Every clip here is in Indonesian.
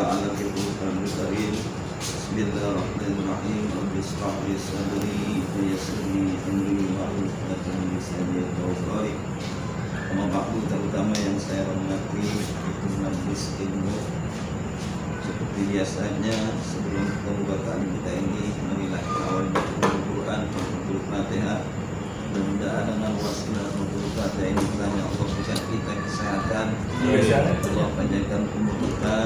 ala kitabul karim. Bismillahirrahmanirrahim. Rabbi shrah li sadri wa yassir li amri wahlul 'uqdatam min lisani yafqahu qawli. Amma ba'du, terutama yang saya hormati itu majelis ilmu. Seperti biasanya sebelum pembukaan kita ini, marilah kita awali baca Al-Quran, Al-Fatihah. Mudah-mudahan dengan wasilah Al-Fatihah ini kiranya Allah berikan kita kesehatan, Allah panjangkan umur kita,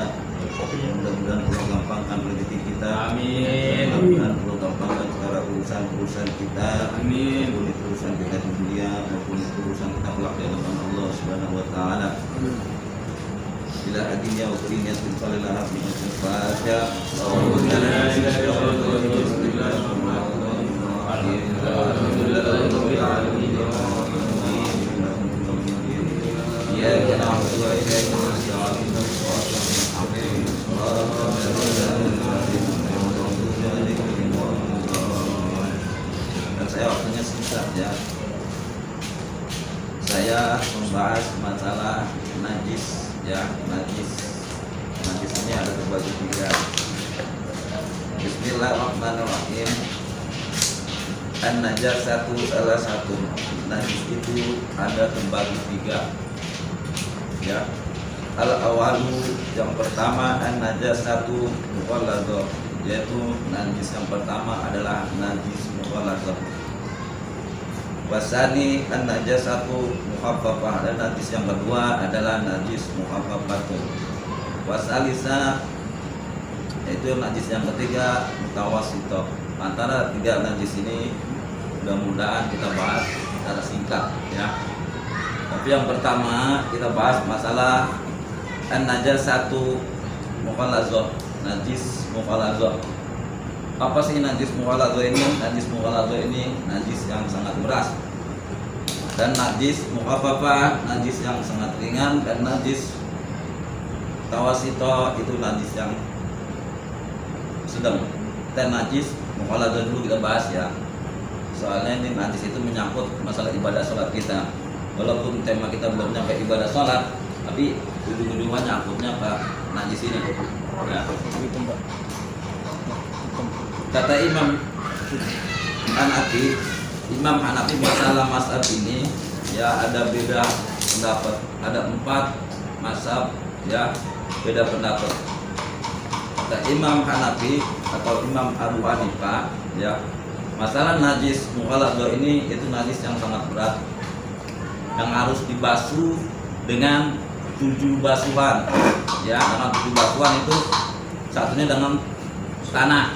mudah-mudahan Allah gampangkan rezeki kita, amin. Mudah-mudahan Allah gampangkan cara urusan kita, amin. Maupun urusan kita di dunia maupun urusan kita kelak di hadapan Allah Subhanahu wa taala. Ila adinya wa qulina tilfalilah bi al-Fatihah. Dan saya waktunya singkat ya. Saya membahas masalah najis ya, najis ini ada terbagi tiga. Bismillahirrahmanirrahim. An-najasatu salah satu, najis itu ada terbagi tiga ya. Al-awalu, yang pertama, an-najasatu mughalladhah, yaitu najis yang pertama adalah najis mughalladhah. Wasani an-najasatu mukhaffafah, dan najis yang kedua adalah najis mukhaffafah. Wasalisa, yaitu najis yang ketiga mutawassithah. Antara tiga najis ini mudah-mudahan kita bahas secara singkat ya. Tapi yang pertama kita bahas masalah an-najasatu mughalladhah, najis mughalladhah. Apa sih najis mughalladhah ini? Najis mughalladhah ini najis yang sangat berat, dan najis mukhaffafah najis yang sangat ringan, dan najis tawassithah itu najis yang sedang. Dan najis mughalladhah dulu kita bahas ya, soalnya ini najis itu menyangkut masalah ibadah sholat kita. Walaupun tema kita belum nyampe ibadah sholat, tapi ujung-ujungnya nyangkutnya ke najis ini ya. Kata Imam Hanafi masalah mazhab ini ya, ada beda pendapat, ada 4 mazhab ya, beda pendapat. Kata Imam Hanafi atau Imam Abu Hanifah ya, masalah najis mughalladhah ini itu najis yang sangat berat, yang harus dibasuh dengan 7 basuhan ya. Dengan 7 basuhan itu satunya dengan tanah,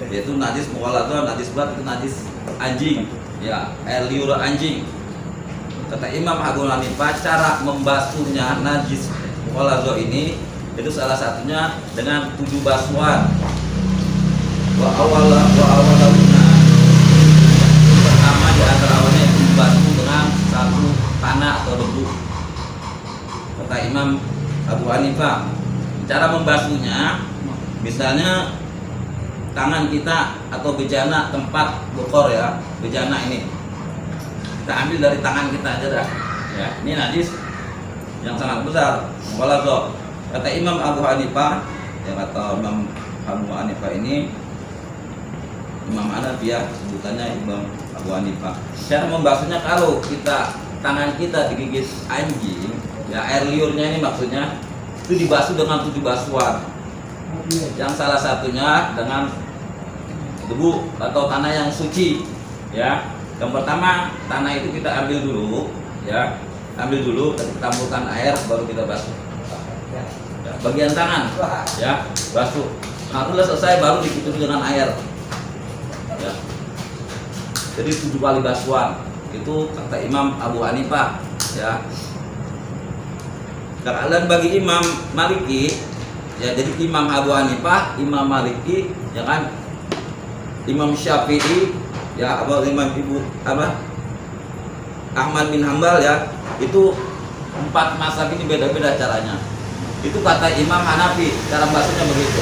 yaitu najis mughalladhah, najis berat itu najis anjing ya, air liur anjing. Kata Imam Abu Hanifah, cara membasuhnya najis mughalladhah ini itu salah satunya dengan 7 basuhan. Wa awaluna, pertama di antara awalnya dibasuh dengan 1 tanah atau debu. Kata Imam Abu Hanifah, cara membasuhnya misalnya tangan kita atau bejana, tempat bokor ya, bejana ini kita ambil dari tangan kita aja dah ya. Ini najis yang sangat besar mughalladhah. Kata Imam Abu Hanifah ya, kata Imam Abu Hanifah ini Imam Hanafiyah sebutannya Imam Abu Hanifah. Cara membasuhnya, kalau tangan kita digigit anjing ya, air liurnya ini maksudnya itu dibasuh dengan 7 basuhan, yang salah satunya dengan debu atau tanah yang suci ya. Yang pertama, tanah itu kita ambil dulu ya, dan kita tampurkan air, baru kita basuh ya, bagian tangan ya, basuh. Nah, sudah selesai baru ditutup dengan air ya. Jadi 7 kali basuhan itu kata Imam Abu Hanifah ya. Dan bagi Imam Maliki ya, jadi Imam Abu Hanifah, Imam Maliki ya kan, Imam Syafi'i ya, Imam Ahmad bin Hambal ya, itu 4 mazhab ini beda-beda caranya. Itu kata Imam Hanafi, cara basuhnya begitu.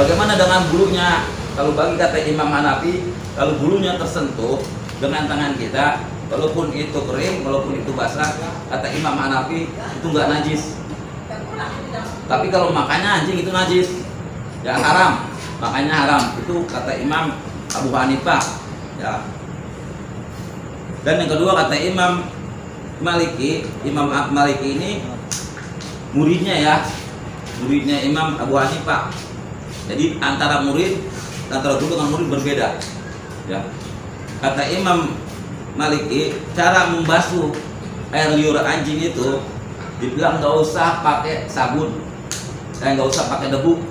Bagaimana dengan bulunya? Kalau bagi kata Imam Hanafi, kalau bulunya tersentuh dengan tangan kita, walaupun itu kering, walaupun itu basah, kata Imam Hanafi itu enggak najis. Tapi kalau makannya anjing itu najis, ya haram, makannya haram. Itu kata Imam Abu Hanifah, ya. Dan yang kedua kata Imam Maliki, Imam Maliki ini muridnya ya, muridnya Imam Abu Hanifah. Jadi antara guru dengan murid berbeda, ya. Kata Imam Maliki, cara membasuh air liur anjing itu dibilang nggak usah pakai sabun, nggak usah pakai debu.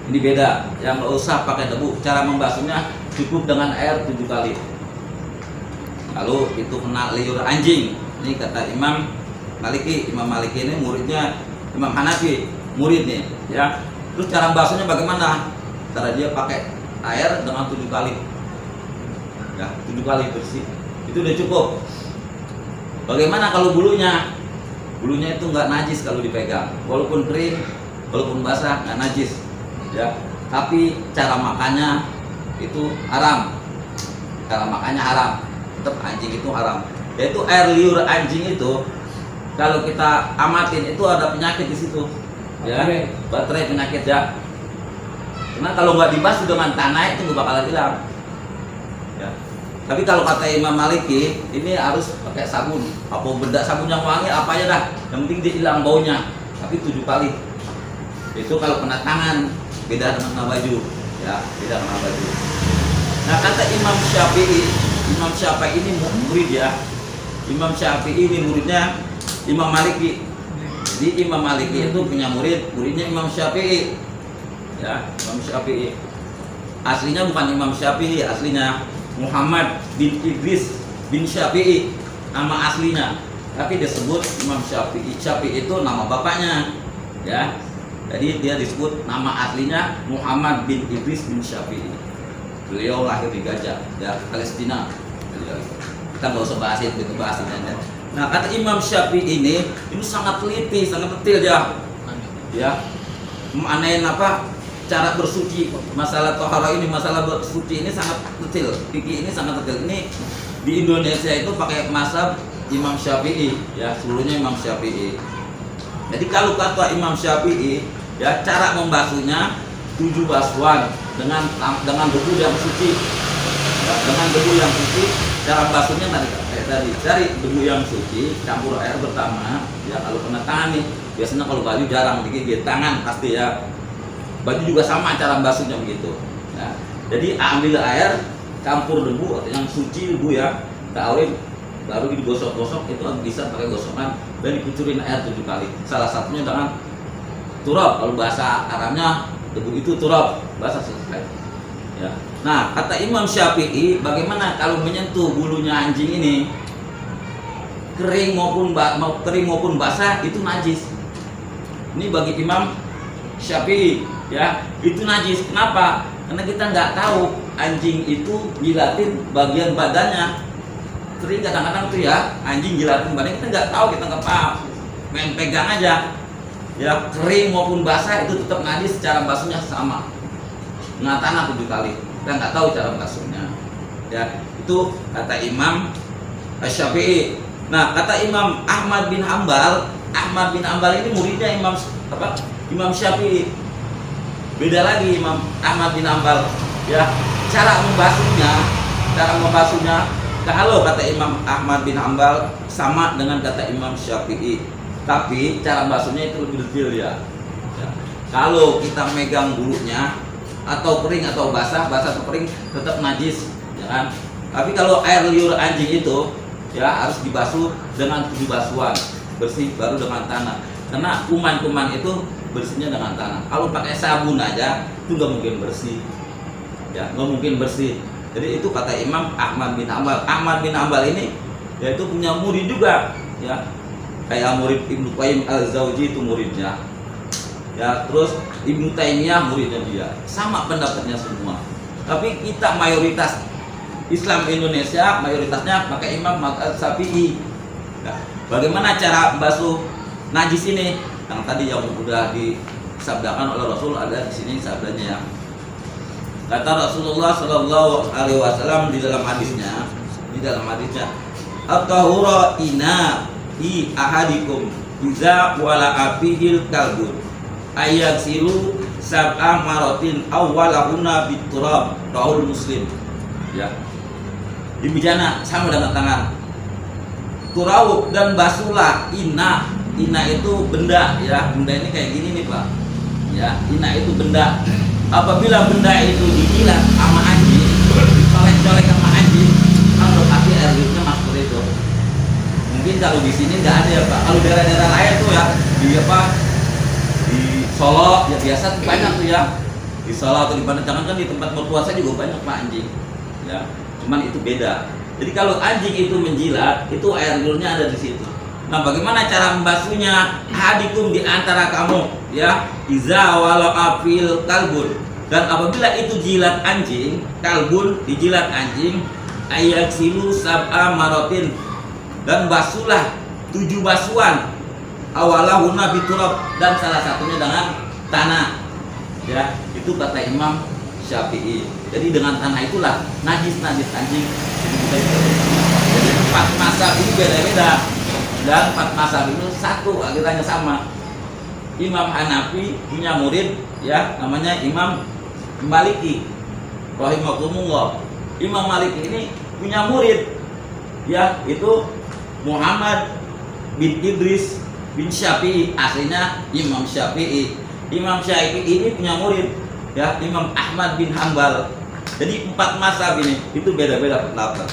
Ini beda, yang nggak usah pakai debu. Cara membasuhnya cukup dengan air 7 kali. Kalau itu kena liur anjing, ini kata Imam Maliki. Imam Maliki ini muridnya Imam Hanafi, muridnya, ya. Terus cara membasuhnya bagaimana? Cara dia pakai air dengan 7 kali, ya, 7 kali bersih. Itu udah cukup. Bagaimana kalau bulunya? Bulunya itu nggak najis kalau dipegang, walaupun kering, walaupun basah nggak najis, ya. Tapi cara makannya itu haram. Cara makannya haram. Tetap anjing itu haram. Yaitu air liur anjing itu kalau kita amatin itu ada penyakit di situ, ya. Baterai penyakit, ya. Karena kalau nggak dibasuh dengan tanah itu nggak bakalan hilang, ya. Tapi kalau kata Imam Maliki ini harus pakai sabun, apa benda sabun yang wangi apa aja dah, yang penting dia hilang baunya. Tapi 7 kali. Itu kalau kena tangan, beda dengan kena baju, ya, beda dengan baju. Nah kata Imam Syafi'i ini murid, ya. Imam Syafi'i ini muridnya Imam Maliki. Jadi Imam Maliki itu punya muridnya Imam Syafi'i, ya, Imam Syafi'i. Aslinya bukan Imam Syafi'i, aslinya Muhammad bin Idris bin Syafi'i, nama aslinya. Tapi disebut Imam Syafi'i. Syafi'i itu nama bapaknya, ya. Jadi dia disebut nama aslinya Muhammad bin Idris bin Syafi'i. Beliau lahir di Gaza, ya, Palestina. Kita nggak usah bahas itu bahasanya. Nah kata Imam Syafi'i ini sangat teliti, sangat detail, ya. Manain apa? Cara bersuci, masalah tohara ini, masalah bersuci ini sangat detail. Fikih ini sangat detail. Ini di Indonesia itu pakai mazhab Imam Syafi'i, ya, seluruhnya Imam Syafi'i. Jadi kalau kata Imam Syafi'i, ya, cara membasuhnya 7 basuhan dengan debu yang suci, ya, dengan debu yang suci. Cara basuhnya tadi dari debu yang suci campur air pertama, ya. Kalau kena tangan nih, biasanya kalau baju jarang digigit, tangan pasti, ya. Baju juga sama cara basuhnya begitu, ya. Jadi ambil air, campur debu yang suci, debu, ya, taruhin, baru digosok-gosok. Itu bisa pakai gosokan dan dikucurin air 7 kali. Salah satunya dengan turab, kalau bahasa Arabnya debu itu turab, bahasa selesai, ya. Nah kata Imam Syafi'i, bagaimana kalau menyentuh bulunya anjing ini, kering maupun basah, itu najis. Ini bagi Imam Syafi'i, ya, itu najis. Kenapa? Karena kita nggak tahu anjing itu jilatin bagian badannya. Sering kadang-kadang tuh, ya, anjing jilatin badannya, kita nggak tahu, kita nggak paham, main pegang aja, ya. Kering maupun basah itu tetap najis. Cara basuhnya sama, kena tanah 7 kali. Kita nggak tahu cara basuhnya, ya. Itu kata Imam Syafi'i. Nah kata Imam Ahmad bin Hambal ini muridnya Imam Syafi'i. Beda lagi Imam Ahmad bin Hambal, ya. Cara membasuhnya kalau kata Imam Ahmad bin Hambal sama dengan kata Imam Syafi'i, tapi cara basuhnya itu lebih detail, ya. Kalau kita megang bulunya atau kering atau basah atau kering, tetap najis, ya kan. Tapi kalau air liur anjing itu, ya, harus dibasuh dengan 7 basuhan bersih, baru dengan tanah. Karena kuman-kuman itu bersihnya dengan tanah. Kalau pakai sabun aja itu nggak mungkin bersih, ya, nggak mungkin bersih. Jadi itu kata Imam Ahmad bin Hambal. Ahmad bin Hambal ini, ya, itu punya murid juga, ya, kayak murid Ibnu Qayyim al-Jauzi itu muridnya, ya. Terus Ibnu Taimiyah muridnya dia, sama pendapatnya semua. Tapi kita mayoritas Islam Indonesia mayoritasnya pakai Imam Syafi'i. Nah, bagaimana cara basuh najis ini? Yang tadi yang sudah disabdakan oleh Rasul, ada di sini sabdanya, ya. Kata Rasulullah Shallallahu Alaihi Wasallam di dalam hadisnya, at-tahura ina ahadikum iza wala apihil kalbun ayat silu sab'a marotin awwalahuna biturab raul Muslim. Ya, dibijana sama dengan tangan. Turau dan basulah ina itu benda, ya, benda ini kayak gini nih Pak, ya, ina itu benda. Apabila benda itu dijilat sama anjing, colek-colek sama anjing, kan berarti air liurnya masuk itu. Mungkin kalau di sini nggak ada ya Pak. Kalau daerah-daerah lain tuh ya di apa, di Solo ya biasa tuh banyak tuh ya, di Solo atau di mana, jangan kan di tempat mertua saya juga banyak Pak anjing, ya. Cuman itu beda. Jadi kalau anjing itu menjilat, itu air liurnya ada di situ. Nah, bagaimana cara membasuhnya? Hadikum di antara kamu, ya, iza walau afil kalbun. Dan apabila itu jilat anjing, kalbun dijilat anjing, ayat silu sab'a marotin, dan basuhlah 7 basuhan, awalahuna biturab, dan salah satunya dengan tanah. Ya, itu kata Imam Syafi'i. Jadi dengan tanah itulah najis anjing. Jadi 4 mazhab ini beda-beda, dan 4 mazhab itu satu akhirnya sama. Imam Hanafi punya murid, ya, namanya Imam Maliki rahimahumullah. Imam Maliki ini punya murid, ya, itu Muhammad bin Idris bin Syafi'i, aslinya Imam Syafi'i. Imam Syafi'i ini punya murid, ya, Imam Ahmad bin Hanbal. Jadi 4 mazhab ini itu beda-beda pendapat.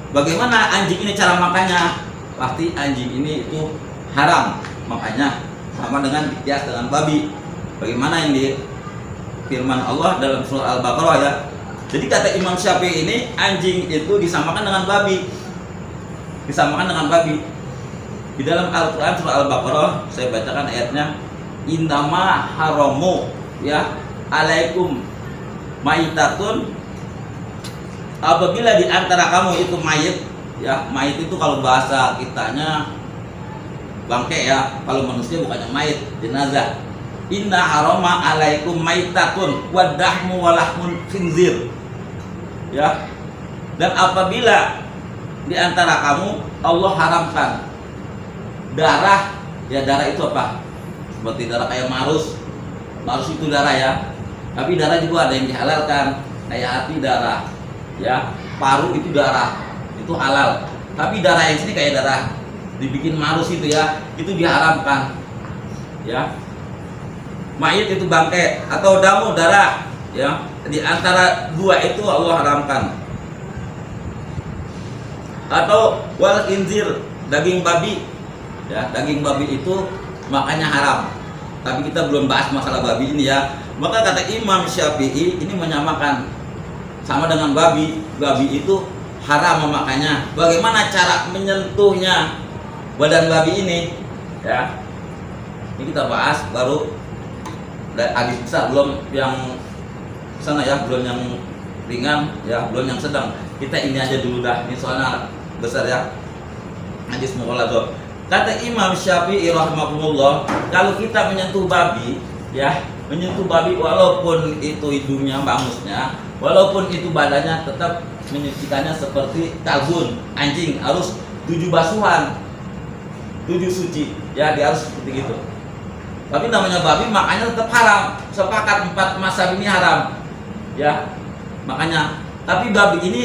Bagaimana anjing ini cara makannya? Pasti anjing ini itu haram, makanya sama dengan kias dengan babi. Bagaimana yang di firman Allah dalam surah Al-Baqarah, ya. Jadi kata Imam Syafi'i ini anjing itu disamakan dengan babi. Disamakan dengan babi. Di dalam Al-Qur'an surah Al-Baqarah saya bacakan ayatnya, innama haramu, ya, alaikum maitatun, apabila di antara kamu itu mayit, ya, mayit itu kalau bahasa kitanya bangke, ya, kalau manusia bukannya mayit, jenazah. Inna harama alaikum maitatun wadahmu walahmun khinzir, ya. Dan apabila di antara kamu Allah haramkan darah, ya, darah itu apa? Seperti darah kayak marus itu darah, ya. Tapi darah juga ada yang dihalalkan, kayak hati darah, ya, paru itu darah, itu halal. Tapi darah yang sini kayak darah dibikin marus itu, ya, itu diharamkan, ya. Mayit itu bangkai atau damu darah, ya, di antara dua itu Allah haramkan. Atau wal khinzir, daging babi, ya, daging babi itu makanya haram. Tapi kita belum bahas masalah babi ini, ya. Maka kata Imam Syafi'i ini menyamakan sama dengan babi. Babi itu haram memakannya. Bagaimana cara menyentuhnya badan babi ini, ya? Ini kita bahas baru hadis besar, belum yang sana, ya, belum yang ringan, ya, belum yang sedang. Kita ini aja dulu dah. Ini soalnya besar, ya. Hadis mughalladzah. Kata Imam Syafi'i rahimahullah, kalau kita menyentuh babi, ya, menyentuh babi walaupun itu hidungnya, bangusnya, walaupun itu badannya, tetap menyucikannya seperti kalbun, anjing, harus 7 basuhan, 7 suci, ya, dia harus seperti gitu. Tapi namanya babi makanya tetap haram. Sepakat 4 mazhab ini haram, ya, makanya. Tapi babi ini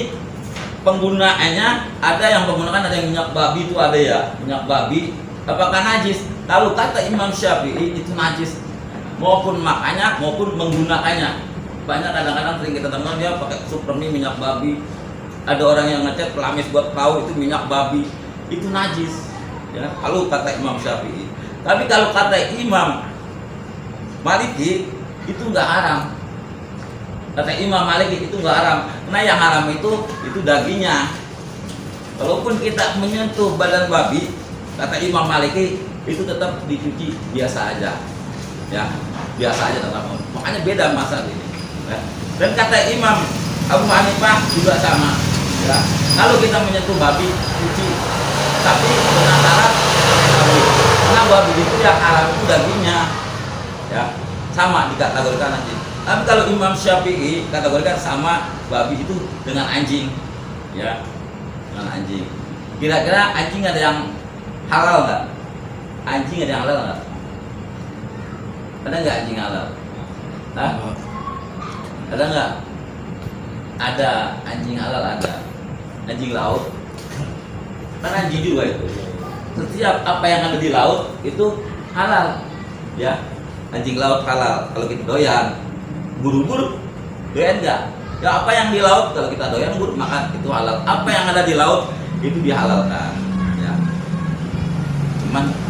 penggunaannya ada yang menggunakan, ada yang minyak babi itu ada, ya, minyak babi. Apakah najis? Kalau kata Imam Syafi'i itu najis, maupun makannya maupun menggunakannya. Banyak kadang-kadang sering kita temukan dia pakai supermi minyak babi. Ada orang yang ngecat pelamis buat perahu itu minyak babi, itu najis, ya, kalau kata Imam Syafi'i. Tapi kalau kata Imam Maliki itu nggak haram. Kata Imam Maliki itu nggak haram, karena yang haram itu dagingnya. Walaupun kita menyentuh badan babi, kata Imam Maliki itu tetap dicuci biasa aja, ya, biasa aja tetap. Makanya beda masalah ini, ya. Dan kata Imam Abu Hanifah juga sama, ya. Kalau kita menyentuh babi, cuci, tapi dengan syarat babi. Karena babi itu yang haram itu dagingnya, ya, sama dikategorikan anjing. Tapi kalau Imam Syafi'i kategorikan sama babi itu dengan anjing, ya, dengan anjing. Kira-kira anjing ada yang halal nggak? Anjing ada yang halal nggak? Ada nggak anjing halal? Hah? Ada nggak? Ada anjing halal, ada. Anjing laut, kan anjing juga itu. Setiap apa yang ada di laut itu halal, ya. Anjing laut halal. Kalau kita doyan, buru-buru, doyan nggak? Ya apa yang di laut kalau kita doyan buru makan itu halal. Apa yang ada di laut itu dihalalkan, ya. Cuman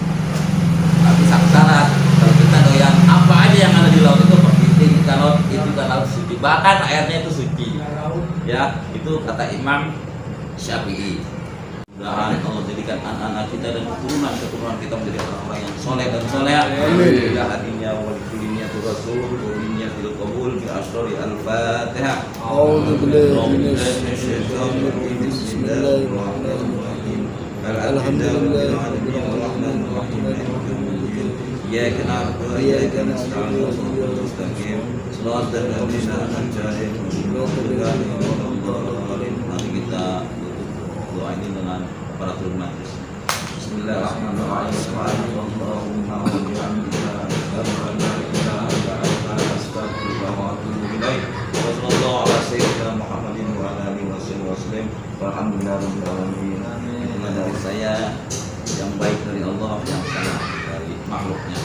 tapi syarat kalau kita doyan apa aja yang ada di laut itu kepiting, ikan laut itu ikan laut suci, bahkan airnya itu suci, ya. Itu kata Imam Syafi'i. Mudah-mudahan Allah jadikan anak-anak kita dan keturunan kita menjadi orang-orang yang soleh dan soleh. Amin. Ya hadinya wa likullinya rasul wa minyatil qabul bi asrari al-Fatihah. A'udzu billahi minasy syaithanir rajim. Bismillahirrahmanirrahim. Alhamdulillahirabbil alamin. Iyyaka na'budu wa iyyaka nasta'in. Ihdinas mustaqim. Shiratal ladzina an'amta 'alaihim. Mari kita doa ini dengan aparatur majlis. Bismillahirrahmanirrahim. Allahumma wa bihamdika asyhadu an la ilaha illa anta astaghfiruka wa atubu ilaik. Wa sallallahu ala sayyidina Muhammadin wa ala alihi wasallam. Walhamdulillahirabbil alamin. Itulah dari saya yang baik dari Allah, yang salah dari makhluknya.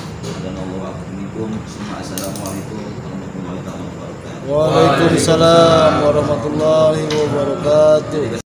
Dan Allah minkum. Assalamualaikum warahmatullahi wabarakatuh. Waalaikumsalam warahmatullahi wabarakatuh.